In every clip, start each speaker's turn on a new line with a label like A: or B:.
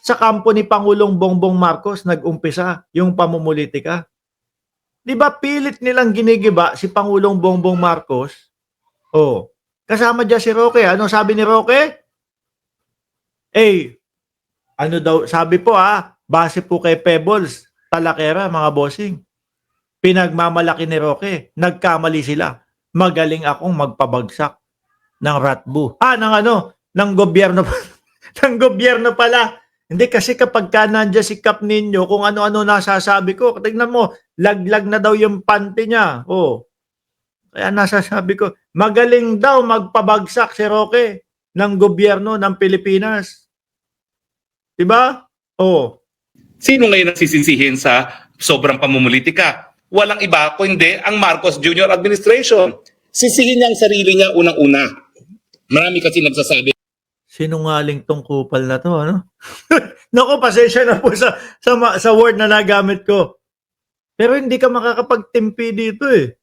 A: sa kampo ni Pangulong Bongbong Marcos nag-umpisa yung pamumulitika. Di ba pilit nilang ginigiba si Pangulong Bongbong Marcos? Oh, kasama dyan si Roque. Ano sabi ni Roque? Eh, ano daw, sabi po base po kay Pebbles, Talakera, mga bossing. Pinagmamalaki ni Roque, nagkamali sila. Magaling akong magpabagsak ng Ratbu. Ng gobyerno ng gobyerno pala. Hindi kasi kapag ka nandiyan si Kap ninyo, kung ano-ano nasasabi ko, tignan mo, laglag na daw yung panty niya. Oh. Kaya nasasabi ko, magaling daw magpabagsak si Roque ng gobyerno ng Pilipinas. Diba? Oh.
B: Sino ngayon ang sisisihin sa sobrang pamumulitika? Walang iba kundi ang Marcos Jr. administration. Sisihin niya ang sarili niya unang-una. Marami kasi nagsasabi.
A: Sinungaling tong kupal na to, ano? Naku, pasensya na po sa word na nagamit ko. Pero hindi ka makakapagtimpi dito eh.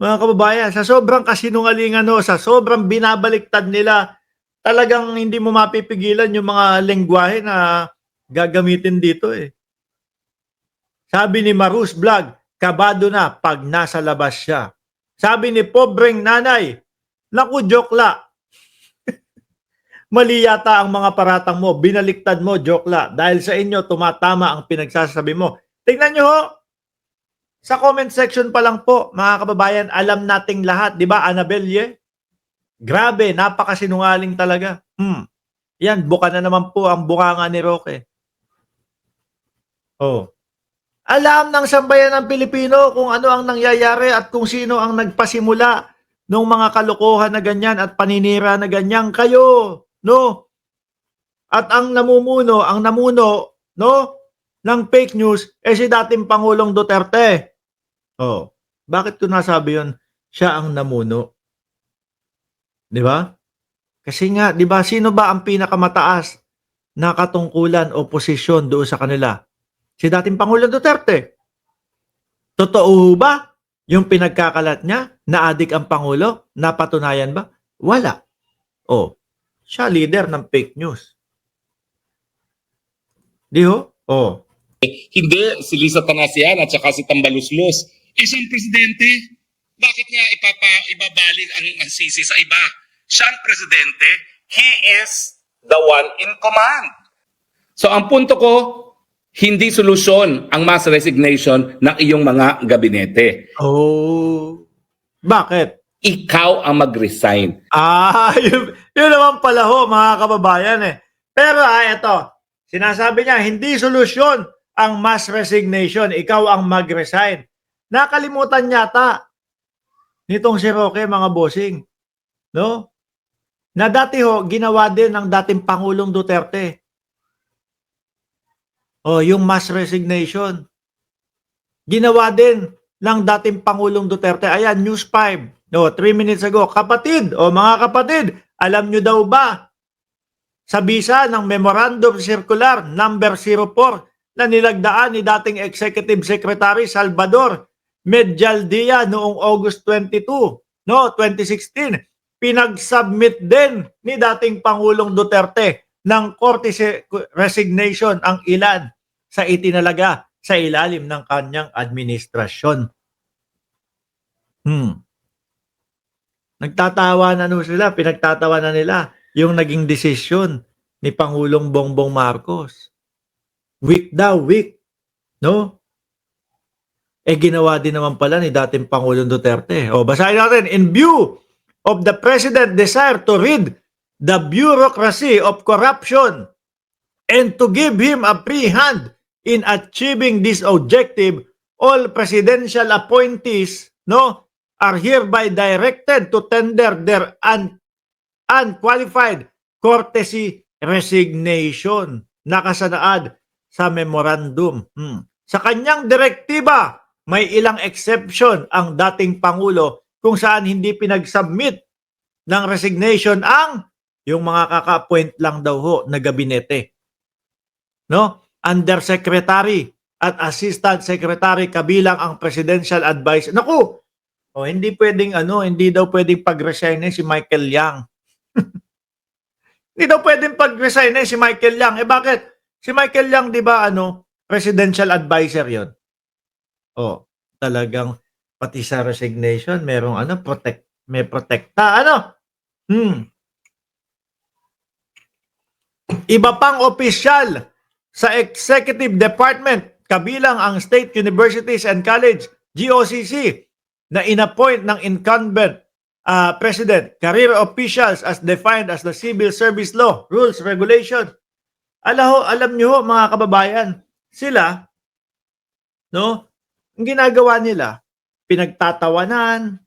A: Mga kababayan, sa sobrang kasinungalingan sa sobrang binabaliktad nila, talagang hindi mo mapipigilan yung mga lengguwahe na gagamitin dito eh. Sabi ni Marus Vlog, kabado na pag nasa labas siya. Sabi ni Pobreng Nanay, naku jokla. Mali yata ang mga paratang mo, binaliktad mo jokla. Dahil sa inyo tumatama ang pinagsasabi mo. Tingnan nyo ho, sa comment section pa lang po, mga kababayan, alam nating lahat, di ba, Annabelle? Grabe, napakasinungaling talaga. Yan, buka na naman po ang bunganga ni Roque. Oh. Alam ng sambayan ng Pilipino kung ano ang nangyayari at kung sino ang nagpasimula ng mga kalokohan na ganyan at paninira na ganyan kayo, no? At ang namuno, no, ng fake news si dating Pangulong Duterte. Oh, bakit ko nasabi yun? Siya ang namuno. Di ba? Kasi nga, di ba, sino ba ang pinakamataas na katungkulan o posisyon doon sa kanila? Si dating Pangulong Duterte. Totoo ba yung pinagkakalat niya na adik ang Pangulo? Napatunayan ba? Wala. Oh, siya leader ng fake news. Di ho? Oh.
B: Hindi, si Lisa Tanasian at saka si Tambaluslos. Isang presidente, bakit nga ibabalik ang sisi sa iba? Siya ang presidente, he is the one in command. So ang punto ko, hindi solusyon ang mass resignation ng iyong mga gabinete.
A: Oh. Bakit?
B: Ikaw ang mag-resign.
A: Yun naman pala ho, mga kababayan eh. Pero ito, sinasabi niya, hindi solusyon ang mass resignation. Ikaw ang mag-resign. Nakalimutan yata nitong si Roque, mga bossing. No? Na dati ho, ginawa din ng dating Pangulong Duterte. Yung mass resignation. Ginawa din ng dating Pangulong Duterte. Ayan, News 5. 3 minutes ago. Kapatid, mga kapatid, alam nyo daw ba sa bisa ng Memorandum Circular number 04 na nilagdaan ni dating Executive Secretary Salvador Medialdia noong August 22, 2016, pinag-submit din ni dating Pangulong Duterte ng courtesy resignation ang ilan sa itinalaga sa ilalim ng kanyang administrasyon. Nagtatawa na sila, pinagtatawa na nila yung naging desisyon ni Pangulong Bongbong Marcos. Weak daw, weak. No? Ginawa din naman pala ni dating Pangulong Duterte. Basahin natin. In view of the President's desire to rid the bureaucracy of corruption and to give him a free hand in achieving this objective, all presidential appointees are hereby directed to tender their unqualified courtesy resignation. Nakasanaad sa memorandum. Sa kanyang direktiba, may ilang exception ang dating Pangulo kung saan hindi pinag-submit ng resignation yung mga kaka-appoint lang daw ho na gabinete. No? Undersecretary at Assistant Secretary kabilang ang Presidential Advisor. Naku! Hindi pwedeng hindi daw pwedeng pag-resign si Michael Yang. Hindi daw pwedeng pag-resign si Michael Yang. Bakit? Si Michael Yang, di ba, presidential advisor yon. Oh, talagang pati sa resignation, merong may protekta, Iba pang opisyal sa Executive Department, kabilang ang State Universities and College, GOCC, na inappoint ng incumbent President, career officials as defined as the Civil Service Law, Rules, Regulation. Alam nyo, mga kababayan, sila, no, ang ginagawa nila, pinagtatawanan,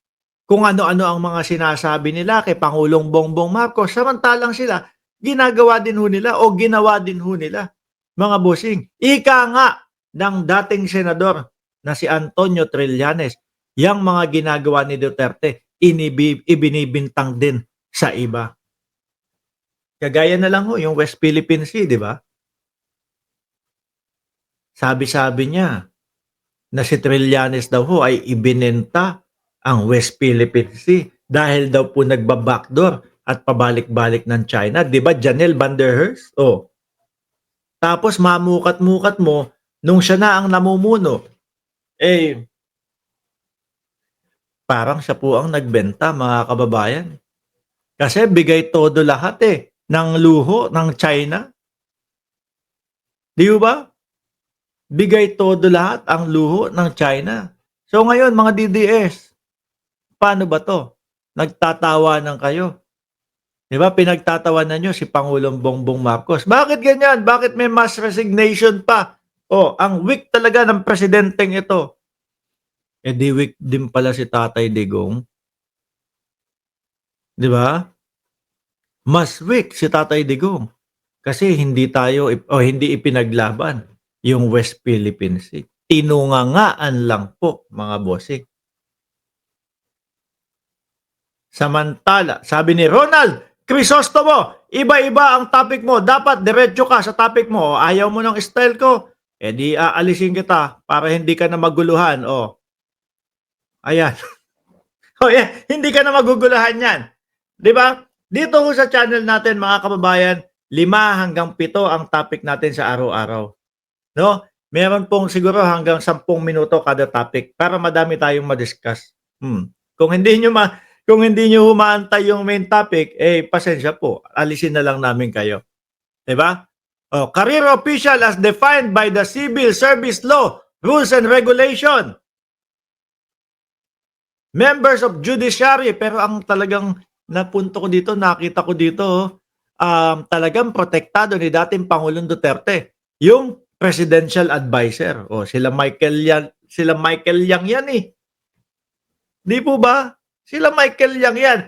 A: kung ano-ano ang mga sinasabi nila kay Pangulong Bongbong Marcos, samantalang sila, ginagawa din ho nila o ginawa din ho nila, mga bossing. Ika nga ng dating senador na si Antonio Trillanes, yang mga ginagawa ni Duterte, ibinibintang din sa iba. Kagaya na lang ho, yung West Philippine Sea, di ba? Sabi-sabi niya na si Trillanes daw ho ay ibinenta ang West Philippine Sea dahil daw po nagbabackdoor at pabalik-balik ng China. Di ba, Janelle Van der Hearst? Oh. Tapos mamukat-mukat mo, nung siya na ang namumuno, parang siya po ang nagbenta, mga kababayan. Kasi bigay todo lahat ng luho ng China. Di ba? Bigay todo lahat ang luho ng China. So ngayon, mga DDS, paano ba to? Nagtatawanan kayo. Di ba? Pinagtatawanan nyo si Pangulong Bongbong Marcos. Bakit ganyan? Bakit may mass resignation pa? Ang weak talaga ng presidenteng ito. Di weak din pala si Tatay Digong. Di ba? Mas weak si Tatay Digong. Kasi hindi ipinaglaban yung West Philippine Sea. Tinungangaan lang po, mga bossing. Samantala, sabi ni Ronald Crisostomo, iba-iba ang topic mo. Dapat diretso ka sa topic mo. Ayaw mo ng style ko, di aalisin kita para hindi ka na maguluhan. Ayan. Yeah, hindi ka na maguguluhan yan. Di ba? Dito ho sa channel natin, mga kababayan, 5 hanggang 7 ang topic natin sa araw-araw. No? Meron pong siguro hanggang 10 minuto kada topic para madami tayong ma-discuss. Kung hindi nyo humaantay yung main topic, pasensya po. Alisin na lang namin kayo. 'Di ba? Career official as defined by the Civil Service Law, Rules and Regulation. Members of Judiciary, pero ang talagang napunto ko dito, nakita ko dito, talagang protektado ni dating Pangulong Duterte, yung presidential advisor. Sila Michael Yang yan eh. Di po ba? Sila Michael Yang yan.